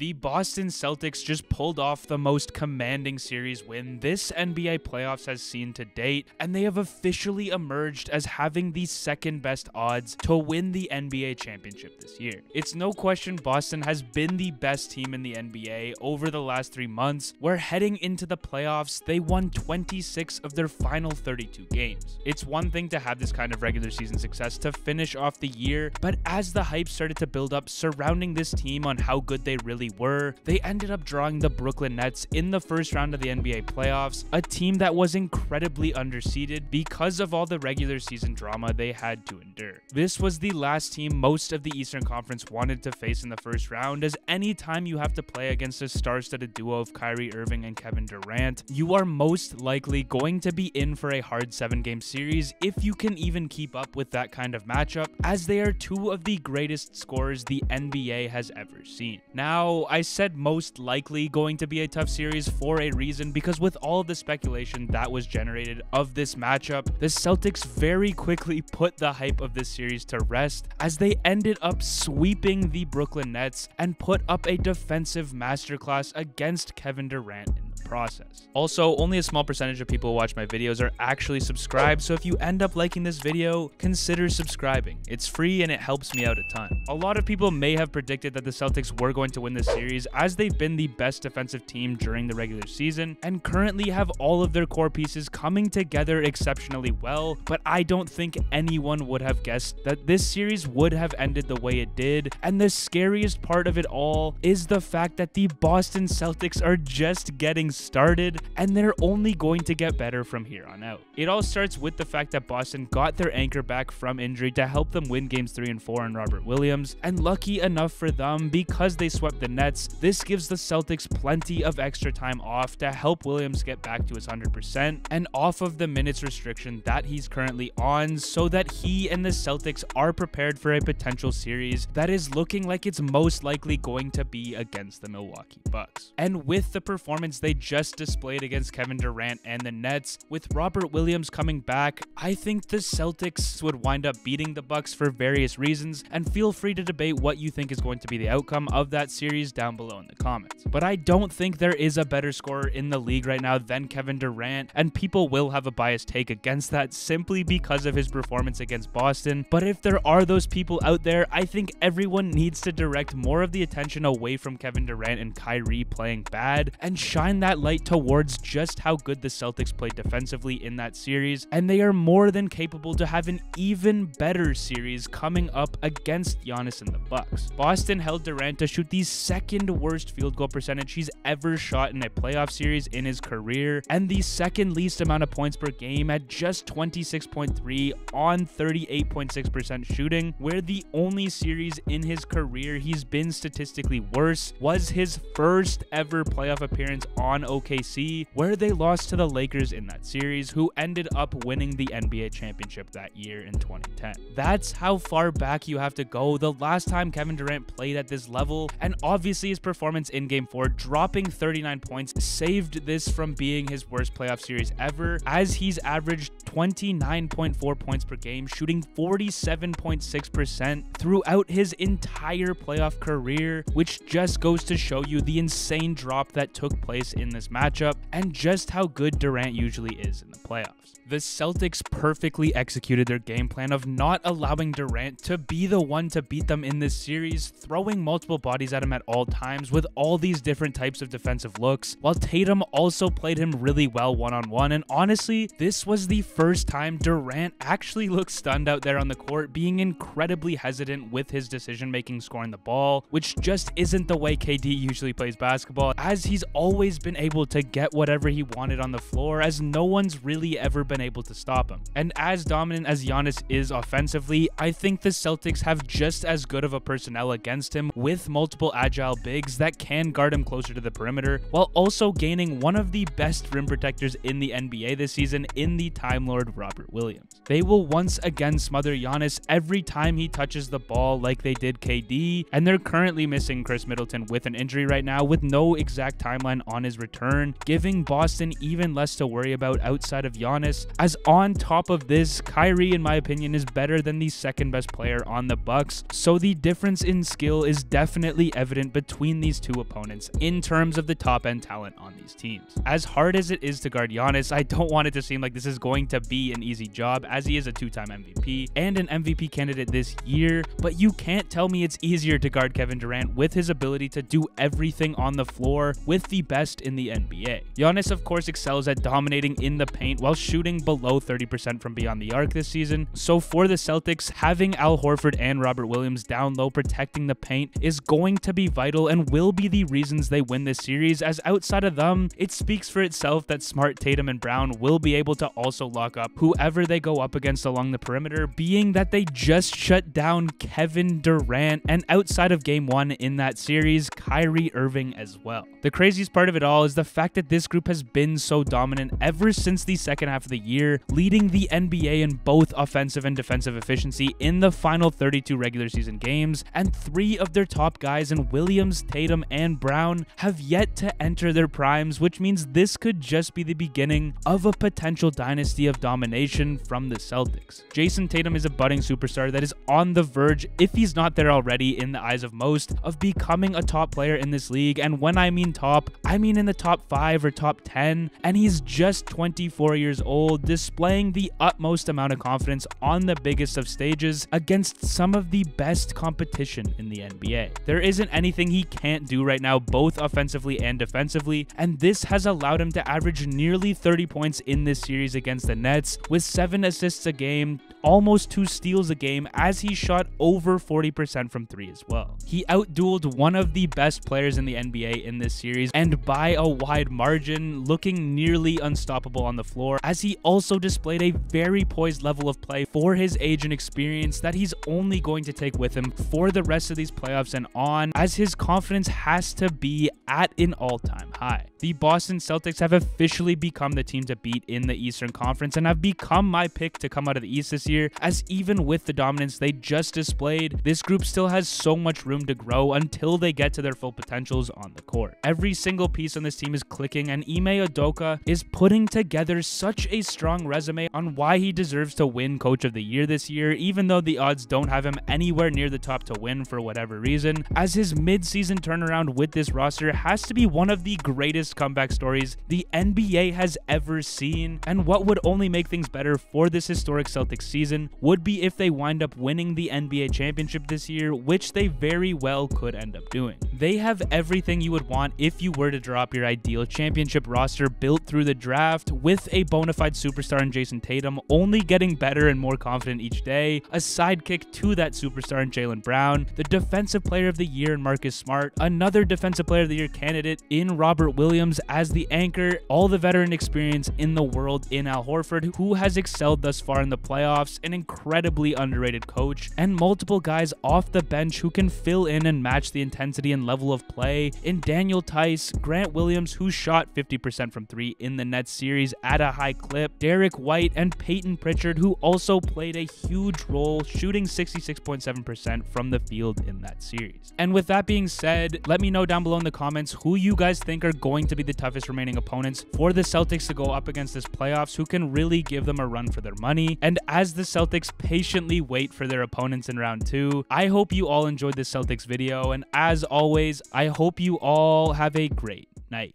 The Boston Celtics just pulled off the most commanding series win this NBA playoffs has seen to date, and they have officially emerged as having the second best odds to win the NBA championship this year. It's no question Boston has been the best team in the NBA over the last 3 months, where heading into the playoffs, they won 26 of their final 32 games. It's one thing to have this kind of regular season success to finish off the year, but as the hype started to build up surrounding this team on how good they really were, they ended up drawing the Brooklyn Nets in the first round of the NBA playoffs, a team that was incredibly underseeded because of all the regular season drama they had to endure. This was the last team most of the Eastern Conference wanted to face in the first round, as any time you have to play against a star-studded duo of Kyrie Irving and Kevin Durant, you are most likely going to be in for a hard 7-game series if you can even keep up with that kind of matchup, as they are two of the greatest scorers the NBA has ever seen. Now, I said most likely going to be a tough series for a reason, because with all of the speculation that was generated of this matchup, the Celtics very quickly put the hype of this series to rest, as they ended up sweeping the Brooklyn Nets and put up a defensive masterclass against Kevin Durant in the process. Also, only a small percentage of people who watch my videos are actually subscribed, so if you end up liking this video, consider subscribing. It's free and it helps me out a ton. A lot of people may have predicted that the Celtics were going to win this series, as they've been the best defensive team during the regular season and currently have all of their core pieces coming together exceptionally well, but I don't think anyone would have guessed that this series would have ended the way it did. And the scariest part of it all is the fact that the Boston Celtics are just getting started, and they're only going to get better from here on out. It all starts with the fact that Boston got their anchor back from injury to help them win games 3 and 4 in Robert Williams, and lucky enough for them, because they swept the Nets, this gives the Celtics plenty of extra time off to help Williams get back to his 100% and off of the minutes restriction that he's currently on, so that he and the Celtics are prepared for a potential series that is looking like it's most likely going to be against the Milwaukee Bucks. And with the performance they just displayed against Kevin Durant and the Nets, with Robert Williams coming back, I think the Celtics would wind up beating the Bucks for various reasons, and feel free to debate what you think is going to be the outcome of that series down below in the comments. But I don't think there is a better scorer in the league right now than Kevin Durant, and people will have a biased take against that simply because of his performance against Boston. But if there are those people out there, I think everyone needs to direct more of the attention away from Kevin Durant and Kyrie playing bad and shine that light towards just how good the Celtics played defensively in that series, and they are more than capable to have an even better series coming up against Giannis and the Bucks. Boston held Durant to shoot the second worst field goal percentage he's ever shot in a playoff series in his career, and the second least amount of points per game at just 26.3 on 38.6% shooting, where the only series in his career he's been statistically worse was his first ever playoff appearance on OKC, where they lost to the Lakers in that series, who ended up winning the NBA championship that year in 2010. That's how far back you have to go the last time Kevin Durant played at this level, and obviously his performance in Game 4, dropping 39 points, saved this from being his worst playoff series ever, as he's averaged 29.4 points per game, shooting 47.6% throughout his entire playoff career, which just goes to show you the insane drop that took place in this matchup and just how good Durant usually is in the playoffs. The Celtics perfectly executed their game plan of not allowing Durant to be the one to beat them in this series, throwing multiple bodies at him at all times with all these different types of defensive looks, while Tatum also played him really well one-on-one. And honestly, this was the first time Durant actually looked stunned out there on the court, being incredibly hesitant with his decision-making scoring the ball, which just isn't the way KD usually plays basketball, as he's always been able to get whatever he wanted on the floor, as no one's really ever been able to stop him. And as dominant as Giannis is offensively, I think the Celtics have just as good of a personnel against him, with multiple agile bigs that can guard him closer to the perimeter, while also gaining one of the best rim protectors in the NBA this season in the Time Lord Robert Williams. They will once again smother Giannis every time he touches the ball like they did KD, and they're currently missing Chris Middleton with an injury right now, with no exact timeline on his return return, giving Boston even less to worry about outside of Giannis. As on top of this, Kyrie, in my opinion, is better than the second best player on the Bucks, so the difference in skill is definitely evident between these two opponents in terms of the top end talent on these teams. As hard as it is to guard Giannis, I don't want it to seem like this is going to be an easy job, as he is a two-time MVP and an MVP candidate this year, but you can't tell me it's easier to guard Kevin Durant with his ability to do everything on the floor with the best in the NBA. Giannis, of course, excels at dominating in the paint while shooting below 30% from beyond the arc this season, so for the Celtics, having Al Horford and Robert Williams down low protecting the paint is going to be vital and will be the reasons they win this series, as outside of them, it speaks for itself that Smart, Tatum, and Brown will be able to also lock up whoever they go up against along the perimeter, being that they just shut down Kevin Durant, and outside of game 1 in that series, Kyrie Irving as well. The craziest part of it all is the fact that this group has been so dominant ever since the second half of the year, leading the NBA in both offensive and defensive efficiency in the final 32 regular season games, and 3 of their top guys in Williams, Tatum, and Brown have yet to enter their primes, which means this could just be the beginning of a potential dynasty of domination from the Celtics. Jason Tatum is a budding superstar that is on the verge, if he's not there already in the eyes of most, of becoming a top player in this league, and when I mean top, I mean in the top 5 or top 10, and he's just 24 years old, displaying the utmost amount of confidence on the biggest of stages against some of the best competition in the NBA. There isn't anything he can't do right now, both offensively and defensively, and this has allowed him to average nearly 30 points in this series against the Nets, with 7 assists a game, almost 2 steals a game, as he shot over 40% from 3 as well. He outdueled one of the best players in the NBA in this series, and by a wide margin, looking nearly unstoppable on the floor, as he also displayed a very poised level of play for his age and experience that he's only going to take with him for the rest of these playoffs and on, as his confidence has to be at an all-time high. The Boston Celtics have officially become the team to beat in the Eastern Conference and have become my pick to come out of the East this year, as even with the dominance they just displayed, this group still has so much room to grow until they get to their full potentials on the court. Every single piece on this team is clicking, and Ime Udoka is putting together such a strong resume on why he deserves to win Coach of the Year this year, even though the odds don't have him anywhere near the top to win for whatever reason, as his mid-season turnaround with this roster has to be one of the greatest comeback stories the NBA has ever seen, and what would only make things better for this historic Celtics season would be if they wind up winning the NBA championship this year, which they very well could end up doing. They have everything you would want if you were to drop your ideal championship roster built through the draft, with a bona fide superstar in Jason Tatum only getting better and more confident each day, a sidekick to that superstar in Jaylen Brown, the defensive player of the year in Marcus Smart, another defensive player of the year candidate in Robert Williams as the anchor, all the veteran experience in the world in Al Horford, who has excelled thus far in the playoffs, an incredibly underrated coach, and multiple guys off the bench who can fill in and match the intensity and level of play in Daniel Tice, Grant Williams, who shot 50% from 3 in the Nets series at a high clip, Derek White, and Peyton Pritchard, who also played a huge role, shooting 66.7% from the field in that series. And with that being said, let me know down below in the comments who you guys think are going to be the toughest remaining opponents for the Celtics to go up against this playoffs, who can really give them a run for their money. And as the Celtics patiently wait for their opponents in round 2, I hope you all enjoyed this Celtics video, and as always, I hope you all have a great night.